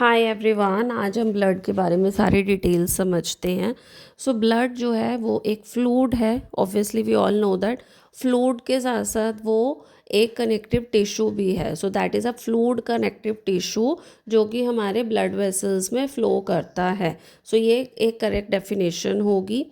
Hi everyone, आज हम blood के बारे में सारी डिटेल्स समझते हैं। सो ब्लड जो है वो एक फ्लूइड है। Obviously we all know that fluid के साथ साथ वो एक कनेक्टिव टिश्यू भी है। So that is a fluid connective tissue जो कि हमारे ब्लड वेसल्स में फ़्लो करता है। सो ये एक करेक्ट डेफिनेशन होगी।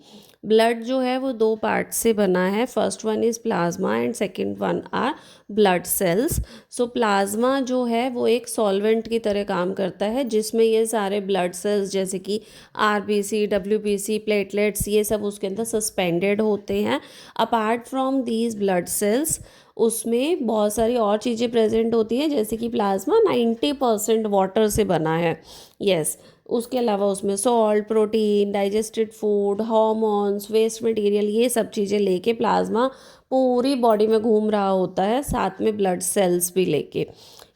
ब्लड जो है वो दो पार्ट से बना है। First one is plasma and second one are blood cells. So plasma जो है वो एक सॉल्वेंट की तरह काम करता है जिसमें ये सारे ब्लड सेल्स जैसे कि आरबीसी, डब्ल्यूबीसी, प्लेटलेट्स ये सब उसके अंदर सस्पेंडेड होते हैं। Apart from these blood cells उसमें बहुत सारी और चीज़ें प्रेजेंट होती हैं, जैसे कि प्लाज्मा 90% वाटर से बना है। यस, उसके अलावा उसमें salt, protein, digested food, hormones, waste material ये सब चीज़ें लेके प्लाज्मा पूरी बॉडी में घूम रहा होता है, साथ में ब्लड सेल्स भी लेके,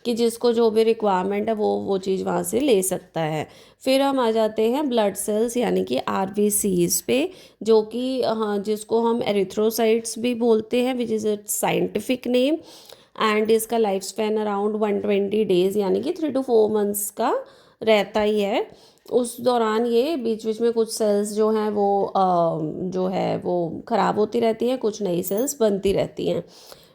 कि जिसको जो भी रिक्वायरमेंट है वो चीज़ वहाँ से ले सकता है। फिर हम आ जाते हैं ब्लड सेल्स यानी कि आरबीसीज पे, जो कि हाँ जिसको हम एरिथ्रोसाइट्स भी बोलते हैं, which is it's scientific name. And इसका लाइफ स्पैन अराउंड 120 डेज़ यानी कि 3 to 4 मंथ्स का रहता ही है। उस दौरान ये बीच बीच में कुछ सेल्स जो हैं वो जो है वो ख़राब होती रहती हैं, कुछ नई सेल्स बनती रहती हैं।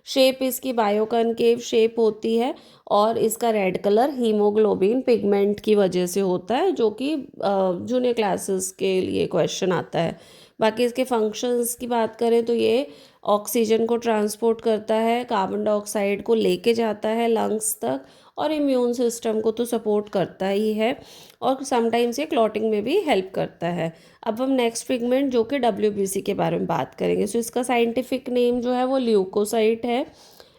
शेप इसकी बायोकनकेव शेप होती है और इसका रेड कलर हीमोग्लोबिन पिगमेंट की वजह से होता है, जो कि जूनियर क्लासेस के लिए क्वेश्चन आता है। बाकी इसके फंक्शंस की बात करें तो ये ऑक्सीजन को ट्रांसपोर्ट करता है, कार्बन डाइऑक्साइड को लेके जाता है लंग्स तक, और इम्यून सिस्टम को तो सपोर्ट करता ही है, और समटाइम्स ये क्लॉटिंग में भी हेल्प करता है। अब हम नेक्स्ट पिगमेंट जो कि डब्ल्यूबीसी के बारे में बात करेंगे। सो इसका साइंटिफिक नेम जो है वो ल्यूकोसाइट है।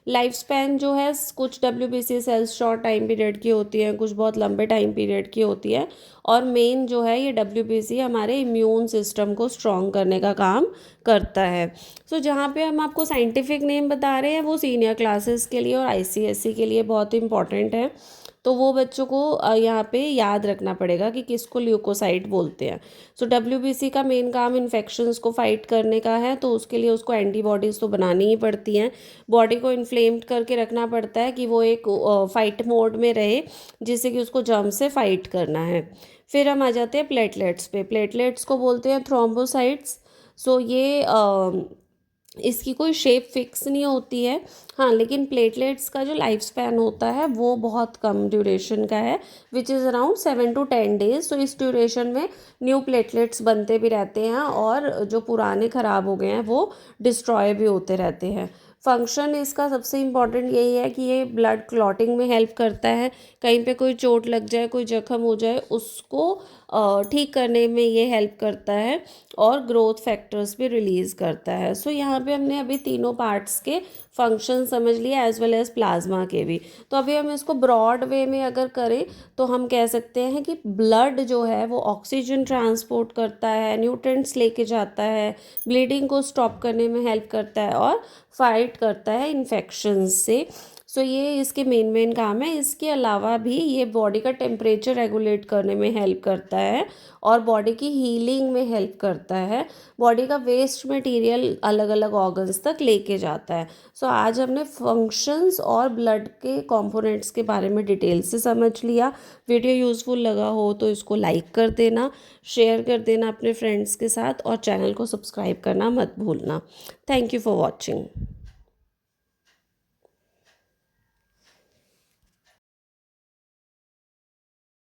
लाइफ स्पैन जो है कुछ WBC cells short time period की होती हैं, कुछ बहुत लंबे टाइम पीरियड की होती है, और मेन जो है ये डब्ल्यूबीसी हमारे इम्यून सिस्टम को स्ट्रॉन्ग करने का काम करता है। सो जहाँ पे हम आपको साइंटिफिक नेम बता रहे हैं वो सीनियर क्लासेस के लिए और आईसीएसई के लिए बहुत इंपॉर्टेंट है, तो वो बच्चों को यहाँ पे याद रखना पड़ेगा कि किसको ल्यूकोसाइट बोलते हैं। सो डब्ल्यूबीसी का मेन काम इन्फेक्शंस को फाइट करने का है, तो उसके लिए उसको एंटीबॉडीज़ तो बनानी ही पड़ती हैं। बॉडी को इन्फ्लेम्ड करके रखना पड़ता है कि वो एक फाइट मोड में रहे, जिससे कि उसको जर्म से फाइट करना है। फिर हम आ जाते हैं प्लेटलेट्स पे। प्लेटलेट्स को बोलते हैं थ्रोम्बोसाइट्स। सो ये इसकी कोई शेप फिक्स नहीं होती है। हाँ, लेकिन प्लेटलेट्स का जो लाइफ स्पैन होता है वो बहुत कम ड्यूरेशन का है, which is around 7 to 10 days। तो इस ड्यूरेशन में न्यू प्लेटलेट्स बनते भी रहते हैं और जो पुराने ख़राब हो गए हैं वो डिस्ट्रॉय भी होते रहते हैं। फंक्शन इसका सबसे इम्पॉर्टेंट यही है कि ये ब्लड क्लॉटिंग में हेल्प करता है। कहीं पे कोई चोट लग जाए, कोई जख्म हो जाए, उसको ठीक करने में ये हेल्प करता है, और ग्रोथ फैक्टर्स भी रिलीज़ करता है। सो यहाँ पे हमने अभी तीनों पार्ट्स के फंक्शन समझ लिए, एज वेल एज प्लाज्मा के भी। तो अभी हम इसको ब्रॉड वे में अगर करें तो हम कह सकते हैं कि ब्लड जो है वो ऑक्सीजन ट्रांसपोर्ट करता है, न्यूट्रिएंट्स लेके जाता है, ब्लीडिंग को स्टॉप करने में हेल्प करता है, और फाइट करता है इन्फेक्शंस से। सो ये इसके मेन काम है। इसके अलावा भी ये बॉडी का टेम्परेचर रेगुलेट करने में हेल्प करता है और बॉडी की हीलिंग में हेल्प करता है। बॉडी का वेस्ट मटेरियल अलग अलग ऑर्गन्स तक लेके जाता है। सो आज हमने फंक्शंस और ब्लड के कंपोनेंट्स के बारे में डिटेल से समझ लिया। वीडियो यूज़फुल लगा हो तो इसको लाइक कर देना, शेयर कर देना अपने फ्रेंड्स के साथ, और चैनल को सब्सक्राइब करना मत भूलना। Thank you for watching.